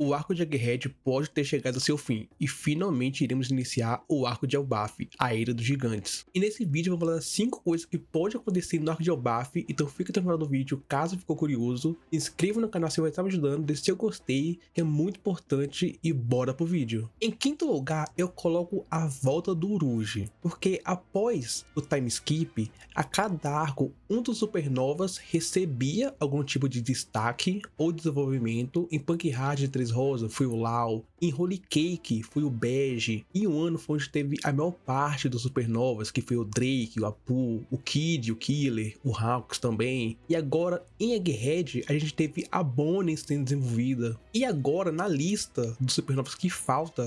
O arco de Egghead pode ter chegado ao seu fim, e finalmente iremos iniciar o arco de Elbaf, a Era dos Gigantes. E nesse vídeo eu vou falar 5 coisas que pode acontecer no arco de Elbaf, então fica até o final do vídeo caso ficou curioso. Inscreva no canal se vai estar me ajudando, deixe seu gostei, que é muito importante, e bora pro vídeo. Em quinto lugar, eu coloco a volta do Uruge, porque após o time skip, a cada arco, um dos supernovas recebia algum tipo de destaque ou desenvolvimento. Em Punk Hard de Três Rosa foi o Lau, em Holy Cake foi o Bege, e o ano foi onde teve a maior parte dos supernovas, que foi o Drake, o Apu, o Kid, o Killer, o Hawks também. E agora em Egghead a gente teve a Bonnie sendo desenvolvida. E agora na lista dos supernovas que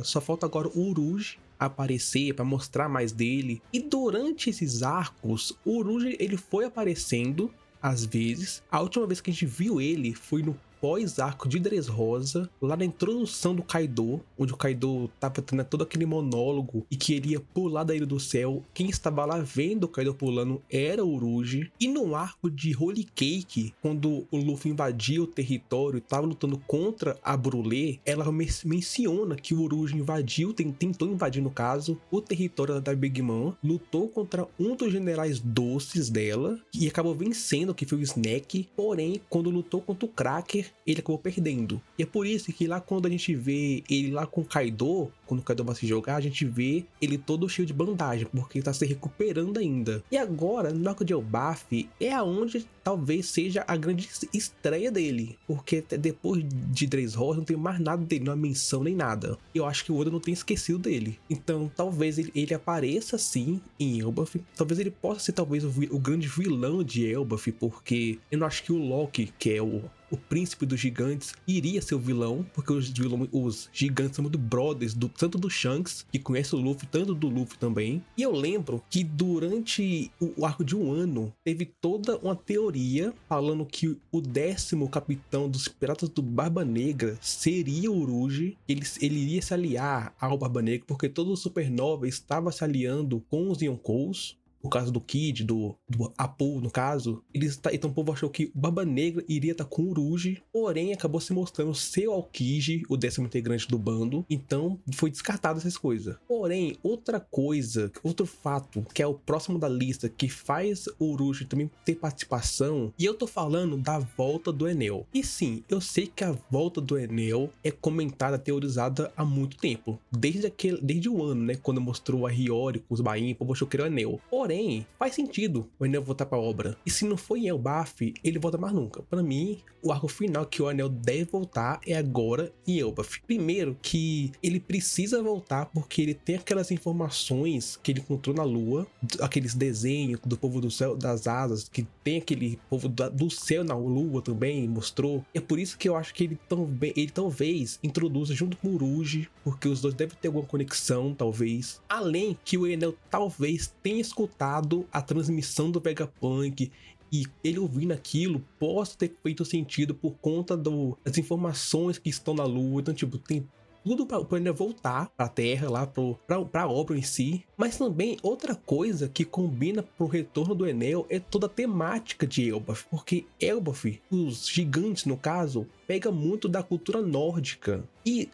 só falta agora o Uruge aparecer para mostrar mais dele. E durante esses arcos, o Uruge ele foi aparecendo às vezes. A última vez que a gente viu ele foi no pós-arco de Dressrosa, lá na introdução do Kaido, onde o Kaido tava tendo todo aquele monólogo e que ele ia pular da Ilha do Céu. Quem estava lá vendo o Kaido pulando era o Uruge. E no arco de Holy Cake, quando o Luffy invadiu o território e estava lutando contra a Brulé, ela menciona que o Uruge invadiu, tentou invadir no caso, o território da Big Mom, lutou contra um dos generais doces dela e acabou vencendo, que foi o Snack. Porém, quando lutou contra o Cracker, ele acabou perdendo. E é por isso que lá quando a gente vê ele lá com o Kaido, quando o Kaido vai se jogar, a gente vê ele todo cheio de bandagem, porque ele tá se recuperando ainda. E agora, no arco de Elbaf, é aonde talvez seja a grande estreia dele, porque depois de Dressrosa não tem mais nada dele, não há menção nem nada. Eu acho que o Oda não tem esquecido dele. Então talvez ele apareça sim em Elbaf, talvez ele possa ser talvez o grande vilão de Elbaf, porque eu não acho que o Loki, que é o príncipe dos gigantes, iria ser o vilão, porque os gigantes são muito brothers, tanto do Shanks, que conhece o Luffy, tanto do Luffy também. E eu lembro que durante o arco de um ano, teve toda uma teoria falando que o 10º capitão dos Piratas do Barba Negra seria o Uruge. Ele iria se aliar ao Barba Negra, porque todo o Supernova estava se aliando com os Yonkous. No caso do Kid, do Apu, no caso, então o povo achou que o Barba Negra iria estar com o Uruge, porém acabou se mostrando ser o Aokiji, o 10º integrante do bando, então foi descartado essas coisas. Porém, outra coisa, outro fato, que é o próximo da lista, que faz o Uruge também ter participação, e eu tô falando da volta do Enel. E sim, eu sei que a volta do Enel é comentada, teorizada há muito tempo, desde o ano, né, quando mostrou a Hiyori com os Bain, o povo achou que era o Enel. Porém, faz sentido o Enel voltar pra obra. E se não for em Elbaf, ele volta mais nunca. Pra mim, o arco final que o Enel deve voltar é agora em Elbaf. Primeiro que ele precisa voltar porque ele tem aquelas informações que ele encontrou na lua, aqueles desenhos do povo do céu, das asas, que tem aquele povo do céu na lua também, mostrou. É por isso que eu acho que ele talvez introduza junto com o Uruge, porque os dois devem ter alguma conexão, talvez. Além que o Enel talvez tenha escutado a transmissão do Vegapunk, e ele ouvindo aquilo possa ter feito sentido por conta das informações que estão na lua. Então, tipo, tem tudo para o Enel voltar para a Terra, lá para a obra em si. Mas também outra coisa que combina pro retorno do Enel é toda a temática de Elbaf, porque Elbaf, os gigantes no caso, pega muito da cultura nórdica. E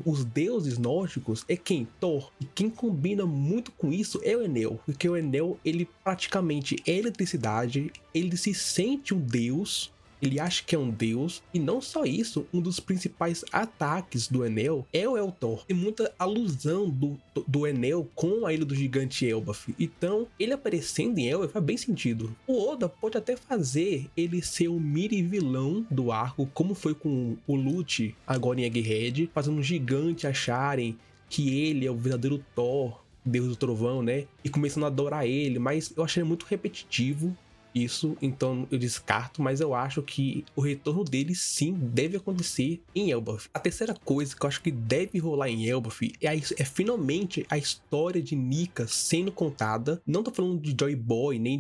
os deuses nórdicos é quem? Thor. E quem combina muito com isso é o Enel, porque o Enel, ele praticamente é eletricidade, ele se sente um deus. Ele acha que é um deus, e não só isso, um dos principais ataques do Enel é o Thor. Tem muita alusão do Enel com a Ilha do Gigante Elbaf, então ele aparecendo em Elbaf faz bem sentido. O Oda pode até fazer ele ser o mini vilão do arco, como foi com o Lute agora em Egghead, fazendo um gigante acharem que ele é o verdadeiro Thor, Deus do Trovão, né? E começando a adorar ele, mas eu achei muito repetitivo isso, então eu descarto, mas eu acho que o retorno dele sim deve acontecer em Elbaf. A terceira coisa que eu acho que deve rolar em Elbaf é finalmente a história de Nika sendo contada. Não tô falando de Joy Boy, nem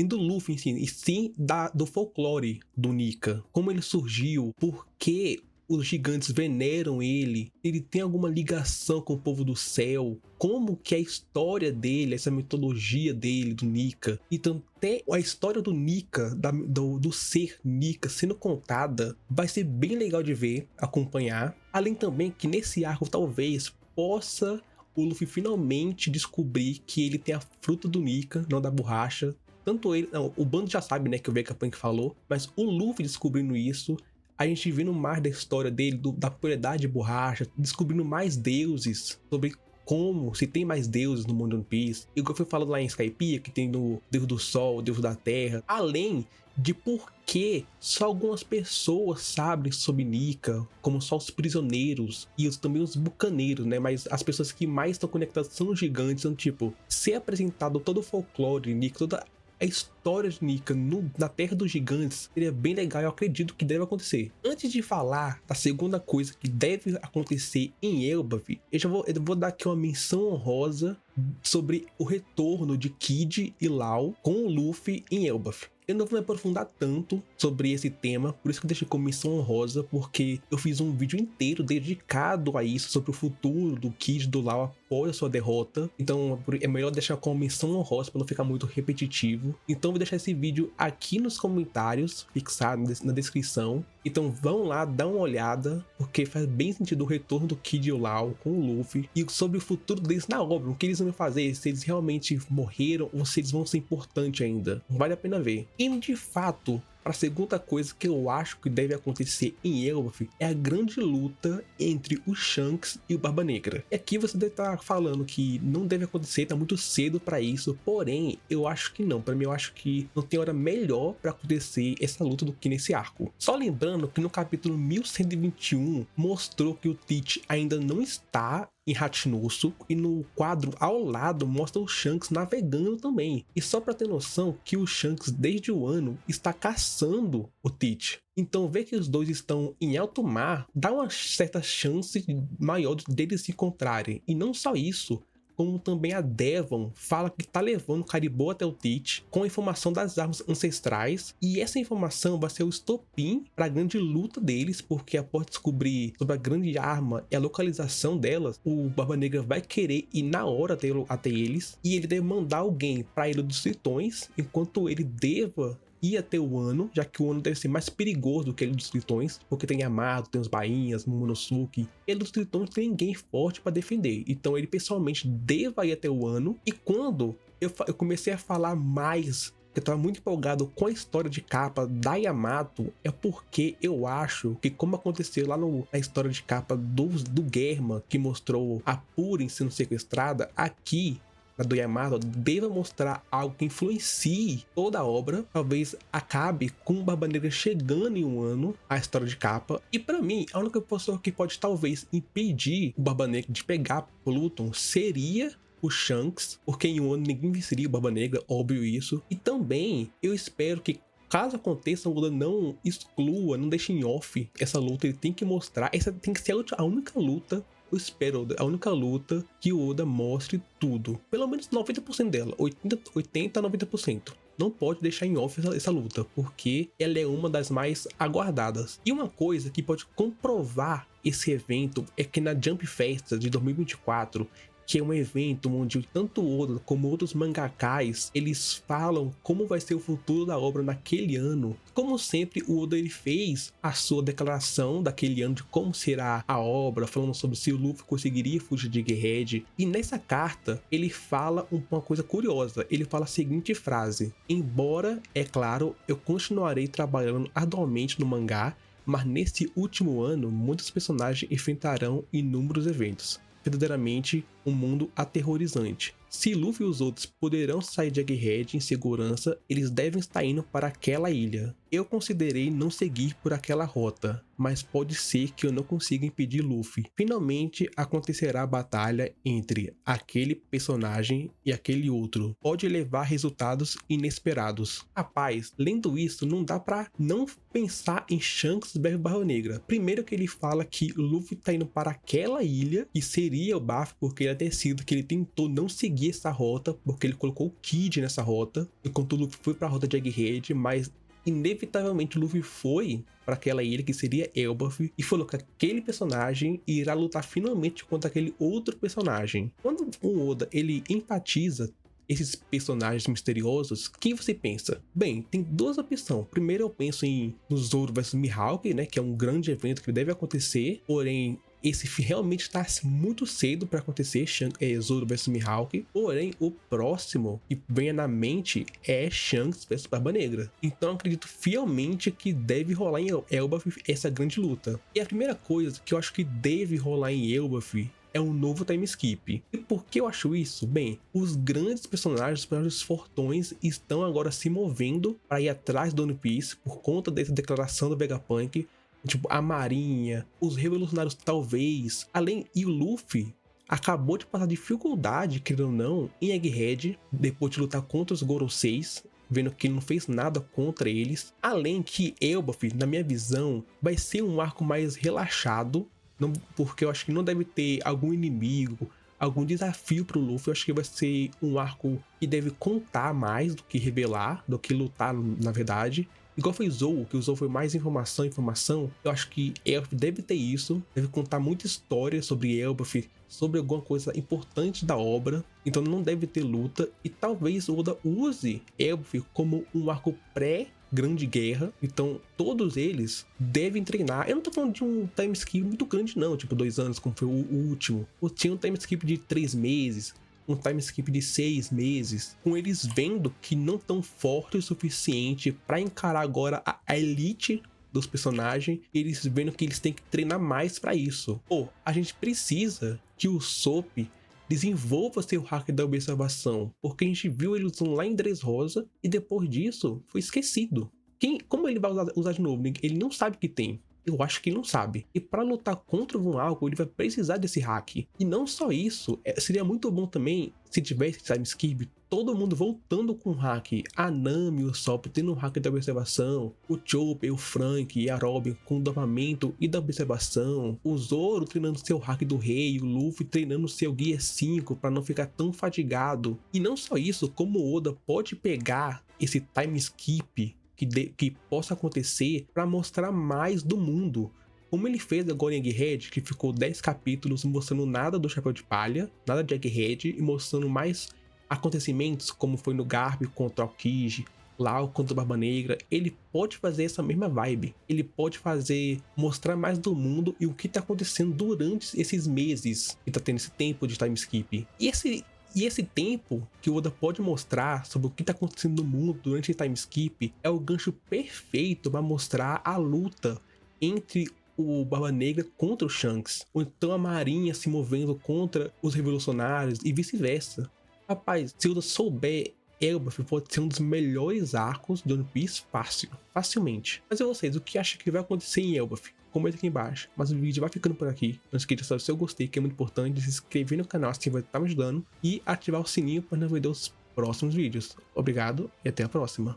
do Luffy em si, e sim do folclore do Nika. Como ele surgiu, por que os gigantes veneram ele tem alguma ligação com o povo do céu, como que é a história dele, essa mitologia dele, do Nika. Então até a história do Nika, do ser Nika sendo contada, vai ser bem legal de ver, acompanhar. Além também que nesse arco talvez possa o Luffy finalmente descobrir que ele tem a fruta do Nika, não da borracha. Tanto ele, não, o bando já sabe, né, que o Vegapunk falou, mas o Luffy descobrindo isso, a gente vendo mais da história dele, da propriedade de borracha, descobrindo mais deuses, sobre como, se tem mais deuses no mundo One Piece. Igual foi falado lá em Skypiea, que tem o Deus do Sol, o Deus da Terra. Além de por que só algumas pessoas sabem sobre Nika, como só os prisioneiros e também os bucaneiros, né? Mas as pessoas que mais estão conectadas são os gigantes. Então, tipo, ser apresentado todo o folclore de Nika, toda a história de Nika na Terra dos Gigantes seria bem legal e eu acredito que deve acontecer. Antes de falar da segunda coisa que deve acontecer em Elbaf, eu vou dar aqui uma menção honrosa sobre o retorno de Kid e Law com o Luffy em Elbaf. Eu não vou me aprofundar tanto sobre esse tema, por isso que eu deixei como menção honrosa, porque eu fiz um vídeo inteiro dedicado a isso, sobre o futuro do Kid e do Law após a sua derrota. Então é melhor deixar como menção honrosa para não ficar muito repetitivo. Então eu vou deixar esse vídeo aqui nos comentários, fixado na descrição. Então vão lá, dá uma olhada, porque faz bem sentido o retorno do Kid e o Law com o Luffy. E sobre o futuro deles na obra, o que eles vão fazer, se eles realmente morreram ou se eles vão ser importantes ainda. Vale a pena ver. E de fato, a segunda coisa que eu acho que deve acontecer em Elbaf é a grande luta entre o Shanks e o Barba Negra. E aqui você deve estar falando que não deve acontecer, tá muito cedo para isso, porém eu acho que não. Para mim eu acho que não tem hora melhor para acontecer essa luta do que nesse arco. Só lembrando que no capítulo 1121 mostrou que o Teach ainda não está em Hachinosu, e no quadro ao lado mostra o Shanks navegando também. E só para ter noção que o Shanks desde o ano está caçando o Teach. Então ver que os dois estão em alto mar dá uma certa chance maior deles se encontrarem. E não só isso, como também a Devon fala que tá levando o Caribou até o Teach com a informação das armas ancestrais, e essa informação vai ser o estopim para a grande luta deles, porque após descobrir sobre a grande arma e a localização delas, o Barba Negra vai querer ir na hora até eles, e ele deve mandar alguém para a Ilha dos Tritões, enquanto ele deva ir até o Wano, já que o Wano deve ser mais perigoso do que ele dos Tritões, porque tem Yamato, tem os Bainhas, Momonosuke. Ele dos Tritões tem ninguém forte para defender, então ele pessoalmente deva ir até o Wano. E quando eu comecei a falar mais, eu estava muito empolgado com a história de capa da Yamato, é porque eu acho que, como aconteceu lá na história de capa do Germa, que mostrou a Purin sendo sequestrada, aqui na do Yamato deva mostrar algo que influencie toda a obra. Talvez acabe com o Barba Negra chegando em um ano a história de capa. E para mim, a única pessoa que pode talvez impedir o Barba Negra de pegar Pluton seria o Shanks, porque em um ano ninguém venceria o Barba Negra, óbvio isso. E também eu espero que, caso aconteça, o Oda não exclua, não deixe em off essa luta. Ele tem que mostrar, essa tem que ser a única luta. Eu espero a única luta que o Oda mostre tudo, pelo menos 90% dela, 80 a 90%. Não pode deixar em off essa luta, porque ela é uma das mais aguardadas. E uma coisa que pode comprovar esse evento é que na Jump Festa de 2024, que é um evento onde tanto o Oda como outros mangakás, eles falam como vai ser o futuro da obra naquele ano. Como sempre, o Oda ele fez a sua declaração daquele ano de como será a obra, falando sobre se o Luffy conseguiria fugir de Egghead. E nessa carta, ele fala uma coisa curiosa. Ele fala a seguinte frase: embora, é claro, eu continuarei trabalhando arduamente no mangá, mas nesse último ano, muitos personagens enfrentarão inúmeros eventos. Verdadeiramente um mundo aterrorizante. Se Luffy e os outros poderão sair de Egghead em segurança, eles devem estar indo para aquela ilha. Eu considerei não seguir por aquela rota, mas pode ser que eu não consiga impedir Luffy. Finalmente acontecerá a batalha entre aquele personagem e aquele outro. Pode levar resultados inesperados. Rapaz, lendo isso, não dá pra não pensar em Shanks versus Barba Negra. Primeiro que ele fala que Luffy tá indo para aquela ilha, que seria o Bafo, porque ele é decidido que ele tentou não seguir essa rota, porque ele colocou o Kid nessa rota, enquanto o Luffy foi pra rota de Egghead, mas inevitavelmente o Luffy foi para aquela ilha que seria Elbaf e falou que aquele personagem irá lutar finalmente contra aquele outro personagem. Quando o Oda ele empatiza esses personagens misteriosos, o que você pensa? Bem, tem duas opções. Primeiro eu penso no Zoro vs Mihawk, né, que é um grande evento que deve acontecer, porém esse realmente está muito cedo para acontecer, Zoro vs Mihawk. Porém, o próximo que venha na mente é Shanks vs Barba Negra. Então, acredito fielmente que deve rolar em Elbaf essa grande luta. E a primeira coisa que eu acho que deve rolar em Elbaf é um novo time skip. E por que eu acho isso? Bem, os grandes personagens, os personagens fortões, estão agora se movendo para ir atrás do One Piece por conta dessa declaração do Vegapunk. Tipo, a Marinha, os Revolucionários talvez, e o Luffy acabou de passar dificuldade, querendo ou não, em Egghead, depois de lutar contra os Goroseis, vendo que ele não fez nada contra eles. Além que Elbaf, na minha visão, vai ser um arco mais relaxado, porque eu acho que não deve ter algum inimigo, algum desafio pro Luffy. Eu acho que vai ser um arco que deve contar mais do que revelar, do que lutar, na verdade. Igual foi Zou, que o Zou foi mais informação. Eu acho que Elbaf deve ter isso, deve contar muita história sobre Elbaf, sobre alguma coisa importante da obra. Então não deve ter luta. E talvez o Oda use Elbaf como um arco pré-Grande Guerra. Então todos eles devem treinar. Eu não tô falando de um time skip muito grande não, tipo 2 anos, como foi o último. Ou tinha um time skip de 3 meses. Um time skip de 6 meses, com eles vendo que não estão fortes o suficiente para encarar agora a elite dos personagens, eles vendo que eles têm que treinar mais para isso. Pô, a gente precisa que o Soap desenvolva seu hack da observação, porque a gente viu ele usando lá em Dressrosa e depois disso foi esquecido. Como ele vai usar de novo? Ele não sabe que tem. Eu acho que ele não sabe. E para lutar contra o Von Alco, ele vai precisar desse hack. E não só isso, seria muito bom também se tivesse time skip, todo mundo voltando com o hack. A Nami, o Sop tendo um hack da observação, o Chopper, o Frank e a Robin com o domamento e da observação, o Zoro treinando seu hack do rei, o Luffy treinando seu Gear 5 para não ficar tão fatigado. E não só isso, como o Oda pode pegar esse time skip que possa acontecer para mostrar mais do mundo. Como ele fez agora em Egghead, que ficou 10 capítulos mostrando nada do Chapéu de Palha, nada de Egghead, e mostrando mais acontecimentos, como foi no Garp contra o Aokiji, Lau contra o Barba Negra. Ele pode fazer essa mesma vibe. Ele pode mostrar mais do mundo e o que tá acontecendo durante esses meses que tá tendo esse tempo de time skip. E esse tempo que o Oda pode mostrar sobre o que está acontecendo no mundo durante o time skip é o gancho perfeito para mostrar a luta entre o Barba Negra contra o Shanks, ou então a Marinha se movendo contra os Revolucionários e vice-versa. Rapaz, se o Oda souber, Elbaf pode ser um dos melhores arcos de One Piece facilmente. Mas e vocês, o que acham que vai acontecer em Elbaf? Comenta aqui embaixo. Mas o vídeo vai ficando por aqui. Não esqueça de saber se eu gostei, que é muito importante, se inscrever no canal se vai estar me ajudando e ativar o sininho para não perder os próximos vídeos. Obrigado e até a próxima.